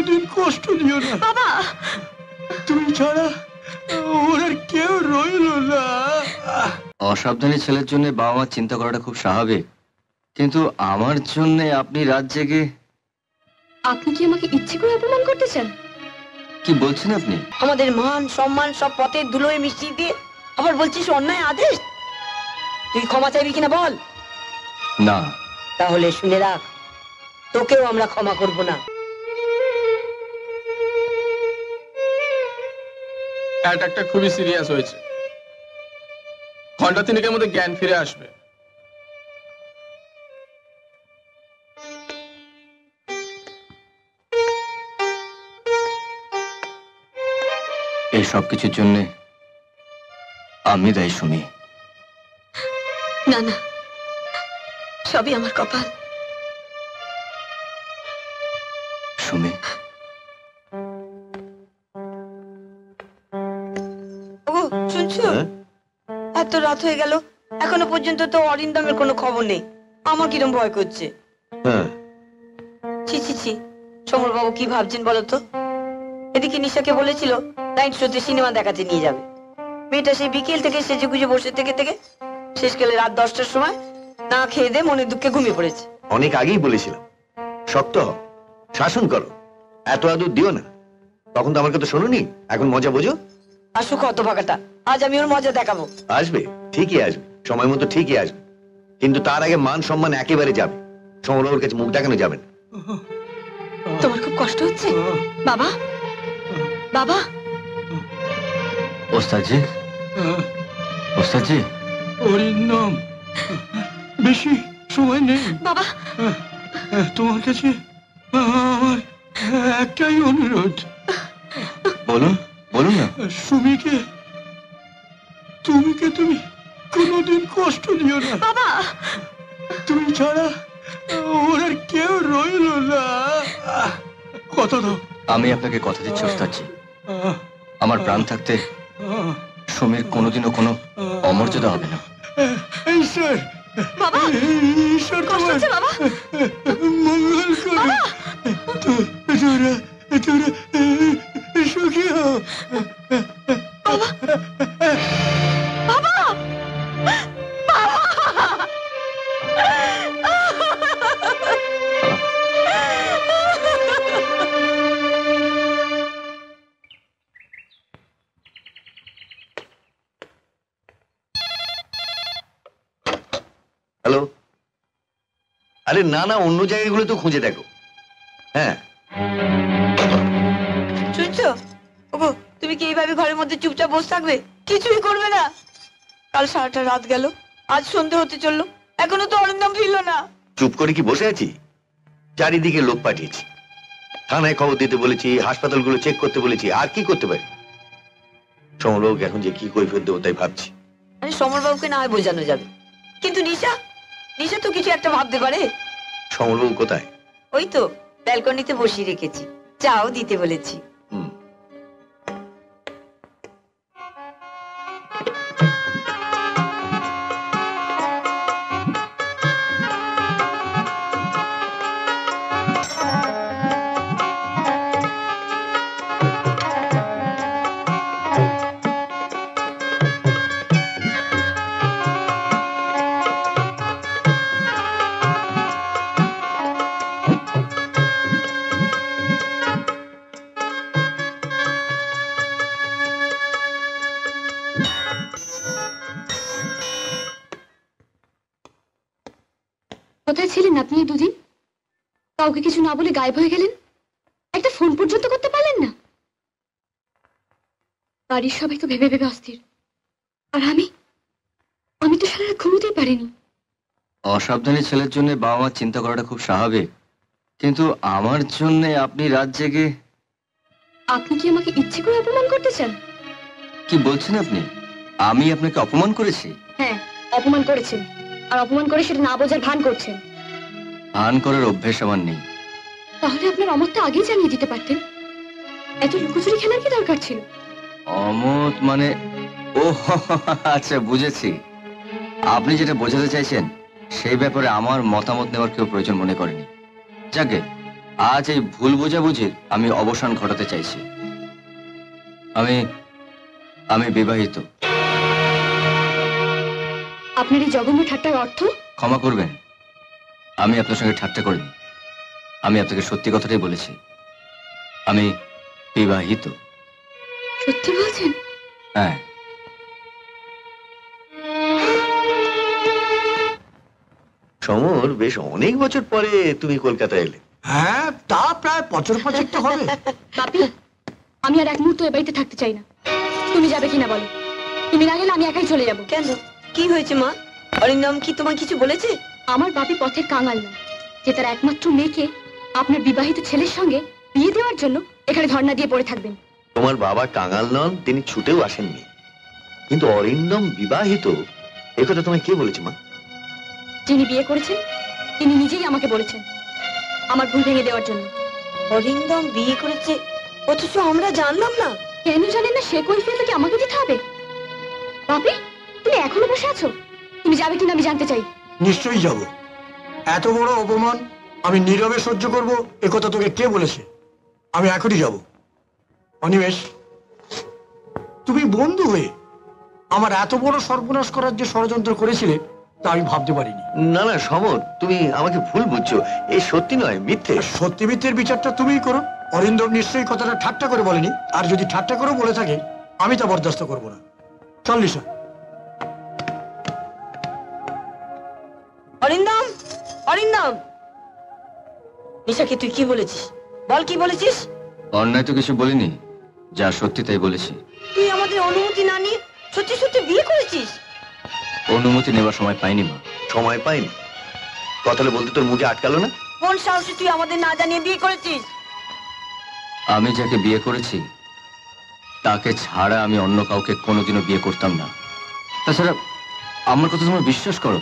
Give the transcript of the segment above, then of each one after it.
কোনোদিন কষ্ট দিও না বাবা। তুমি ছাড়া ওর আর কেউ রইল না। অসাবধানী ছেলের জন্য বাবা মা চিন্তা করাটা খুব স্বাভাবিক, কিন্তু আমার জন্য আপনি রাত জেগে। আপনি কি আমাকে ইচ্ছে করে অপমান করতে চান? কি বলছেন আপনি? আমাদের মান সম্মান সব পথে ধুলোয় মিশিয়ে দিয়ে আবার বলছিস অন্যায় আদেশ। তুই ক্ষমা চাইবি কিনা বল। না। তাহলে শুনে রাখ, তোকেও আমরা ক্ষমা করব না। অ্যাটাকটা খুবই সিরিয়াস হয়েছে, ঘন্টা তিনেকের মধ্যে জ্ঞান ফিরে আসবে। এই সব কিছুর জন্য আমি দায়ী সুমি। না না, সবই আমার কপাল। সুমি, ওগো শুনছো? এত রাত হয়ে গেল, এখনো পর্যন্ত তো অরিন্দমের কোনো খবর নেই। আমার কিরম ভয় করছে। ছি ছি ছি, সমর বাবু কি ভাবছেন বলো তো? এদিকে নিশাকে বলেছিল নাইট শোতে সিনেমা দেখাতে নিয়ে যাবে। মেয়েটা সেই বিকেল থেকে সেজে গুজে বসে থেকে থেকে শেষকালে রাত 10টার সময় না খেয়ে দিয়ে মনের দুঃখে ঘুমিয়ে পড়েছে। অনেক আগেই বলেছিলাম শক্ত হও, শাসন করো, এত আদর দিও না। তখন তো আমার কথা শোনোনি, এখন মজা বোঝো। আসুক কত ভাগাটা, আজ আমি ওর মজা দেখাবো। আসবে, ঠিকই আসবে, সময় মতো ঠিকই আসবে, কিন্তু তার আগে মান সম্মান একেবারে যাবে। সমরবাবুর কাছে মুখ দেখানো যাবে না। তোমার খুব কষ্ট হচ্ছে বাবা? বাবা। ওস্তাদজি, ওস্তাদজি। অরিন্দম, বেশি সময় নেই বাবা। তোমার কাছে আমার একটাই অনুরোধ। বলুন, বলুন না। সুমিকে তুমি কোনোদিন কষ্ট দিও না বাবা। তুমি ছাড়া ওর আর কেউ রইল না। কথা দাও। আমি আপনাকে কথা দিচ্ছি ওস্তাদজি, আমার প্রাণ থাকতে সুমির কোনোদিনও কোনো অমর্যাদা হবে না। ঈশ্বর, বাবা, ঈশ্বর কষ্ট হচ্ছে বাবা? মঙ্গল করে তোরা সুখী হও। বাবা, বাবা, হ্যালো। আরে না না, অন্য জায়গাগুলো তো খুঁজে দেখো। হ্যাঁ শুনছো? ওগো, তুমি কি এইভাবে ঘরের মধ্যে চুপচাপ বসে থাকবে? কিছুই করবে না? কাল সারাটা রাত গেল, আজ সন্ধে হতে চললো, এখনো তো অরিন্দম ফিরল না। চুপ করে কি বসে আছি? চারিদিকে লোক পাঠিয়েছি, থানায় খবর দিতে বলেছি, হাসপাতালগুলো চেক করতে বলেছি, আর কি করতে পারি? সমরবাবুকে এখন যে কি কৈফিয়ত দেবো তাই ভাবছি। আরে সমরবাবুকে না হয় বোঝানো যাবে, কিন্তু নিশা নিশা তো কিছু একটা ভাবতে পারে। সমরবাবু কোথায়? ওই তো ব্যালকনিতে বসিয়ে রেখেছি, চাও দিতে বলেছি। কোথায় ছিলেন আপনি দুদিন? কাউকে কিছু না বলে গায়েব হয়ে গেলেন, একটা ফোন পর্যন্ত করতে পারলেন না। বাড়ির সবাই তো ভেবে ভেবে অস্থির, আর আমি তো সারা রাত ঘুমোতেই পারিনি। অসাবধানী ছেলের জন্য বাবা মা চিন্তা করাটা খুব স্বাভাবিক, কিন্তু আমার জন্য আপনি রাত জেগে। আপনি কি আমাকে ইচ্ছে করে অপমান করতে চান? কি বলছেন আপনি? আমি আপনাকে অপমান করেছি? হ্যাঁ, অপমান করেছেন, আর অপমান করে সেটা না বোঝার ভান করছেন। ভান করার অভ্যেস আমার নেই। তাহলে আপনার অমতটা আগেই জানিয়ে দিতে পারতেন। এত লুকোচুরি খেলার কি দরকার ছিল? অমত মানে? ও আচ্ছা, বুঝেছি। আপনি যেটা বোঝাতে চাইছেন সেই ব্যাপারে আমার মতামত নেওয়ার কেউ প্রয়োজন মনে করেনি। যাকে আজ এই ভুল বোঝাবুঝির আমি অবসান ঘটাতে চাইছি। আমি আমি বিবাহিত। আপনার এই জঘন্য ঠাট্টার অর্থ? ক্ষমা করবেন, আমি আপনার সঙ্গে ঠাট্টা করিনি। আমি আপনাকে সত্যি কথাটাই বলেছি, আমি বিবাহিত। সত্যি বলছেন? হ্যাঁ। সমর, বেশ অনেক বছর পরে তুমি কলকাতায় এলে। হ্যাঁ, তা প্রায় বছর 5 তো হবে। বাপি, আমি আর এক মুহূর্ত এ বাড়িতে থাকতে চাই না। তুমি যাবে কিনা বলো? তুমি না গেলে আমি একাই চলে যাব। কেন, কি হয়েছে মা? অরিন্দম কি তোমায় কিছু বলেছে? আমার বাপি পথের কাঙাল না, যে তার একমাত্র মেয়েকে আপনার বিবাহিত ছেলের সঙ্গে বিয়ে দেওয়ার জন্য এখানে ধর্ণা দিয়ে পড়ে থাকবেন। তোমার বাবা কাঙাল নন, তিনি ছুটেও আসেননি। কিন্তু অরিন্দম বিবাহিত, একথা তোমায় কে বলেছে মা? যিনি বিয়ে করেছেন তিনি নিজেই আমাকে বলেছেন, আমার ভুল ভেঙে দেওয়ার জন্য। অরিন্দম বিয়ে করেছে, অথচ আমরা জানলাম না। কেন জানেন না সে কৈফিয়ত কি আমাকে দিতে হবে? বাপি, তুমি এখনো বসে আছো? তুমি যাবে কিনা আমি জানতে চাই। নিশ্চয়ই যাব। এত বড় অপমান আমি নীরবে সহ্য করব, একথা তোকে কে বলেছে? আমি এখনই যাব। অনিমেষ, তুমি বন্ধু হয়ে আমার এত বড় সর্বনাশ করার যে ষড়যন্ত্র করেছিলে তা আমি ভাবতে পারিনি। না না সমর, তুমি আমাকে ভুল বুঝছো। এই সত্যি নয়, মিথ্যে। সত্যি মিথ্যের বিচারটা তুমিই করো। অরিন্দম নিশ্চয়ই কথাটা ঠাট্টা করে বলেনি, আর যদি ঠাট্টা করে বলে থাকে আমি তা বরদাস্ত করবো না। চল নিশা। অরিন্দম, অরিন্দম, নিশাকে তুই কি বলেছিস? বল, কি বলেছিস? অন্যায় তো কিছু বলিনি, যা সত্যি তাই বলেছি। তুই আমাদের অনুমতি না নিয়ে সত্যি সত্যি বিয়ে করেছিস? অনুমতি নেবার সময় পাইনি মা। সময় পাইনি কথাটা বলতে তোর মুখে আটকালো না? কোন সাহসে তুই আমাদের না জানিয়ে বিয়ে করেছিস? আমি যাকে বিয়ে করেছি তাকে ছাড়া আমি অন্য কাউকে কোনোদিনও বিয়ে করতাম না। তাছাড়া আমার কথা তোমরা বিশ্বাস করো,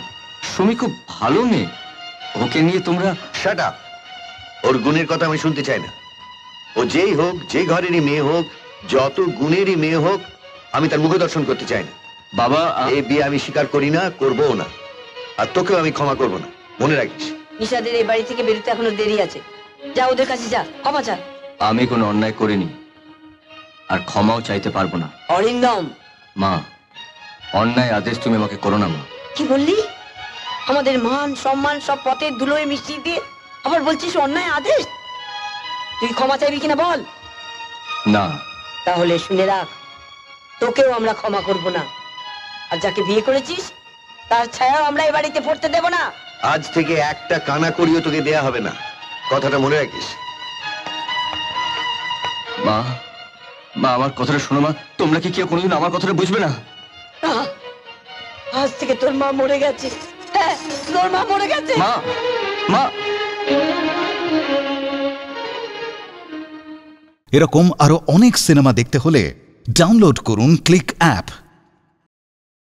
সুমি খুব ভালো মেয়ে, ওকে নিয়ে তোমরা। Shut up. ওর গুণের কথা আমি শুনতে চাই না। ও যেই হোক, যে ঘরেরই মেয়ে হোক, যত গুণেরই মেয়ে হোক, আমি তার মুখ দর্শন করতে চাই না। বাবা, এই বিয়ে আমি স্বীকার করি না, করবও না। আর তোকেও আমি ক্ষমা করবো না, মনে রাখিস। নিশাদের এই বাড়ি থেকে বেরোতে এখনো দেরি আছে। যা ওদের কাছে যা, ক্ষমা চা। আমি কোনো অন্যায় করিনি, আর ক্ষমাও চাইতে পারবো না। অরিন্দম, মা, অন্যায় আদেশ তুমি আমাকে করো না মা। কি বললি? আমাদের মান সম্মান সব পথের ধুলোয় মিশিয়ে দিয়ে আবার বলছিস অন্যায় আদেশ? তুই ক্ষমা চাইবি কিনা বল? না। তাহলে শুনে রাখ, তোকেও আমরা ক্ষমা করব না। আর যাকে বিয়ে করেছিস তার ছায়াও আমরা এই বাড়িতে পড়তে দেব না। আজ থেকে একটা কানা করিও তোকে দেয়া হবে না, কথাটা মনে রাখিস। মা, মা আমার কথাটা শোনো মা। তোমরা কি কেউ কোনোদিন আমার কথাটা বুঝবে না? আহ, আজ থেকে তোর মা মরে গেছে। হ্যাঁ, তোর মা মরে গেছে। মা, মা। এরকম আরো অনেক সিনেমা দেখতে হলে ডাউনলোড করুন ক্লিক অ্যাপ।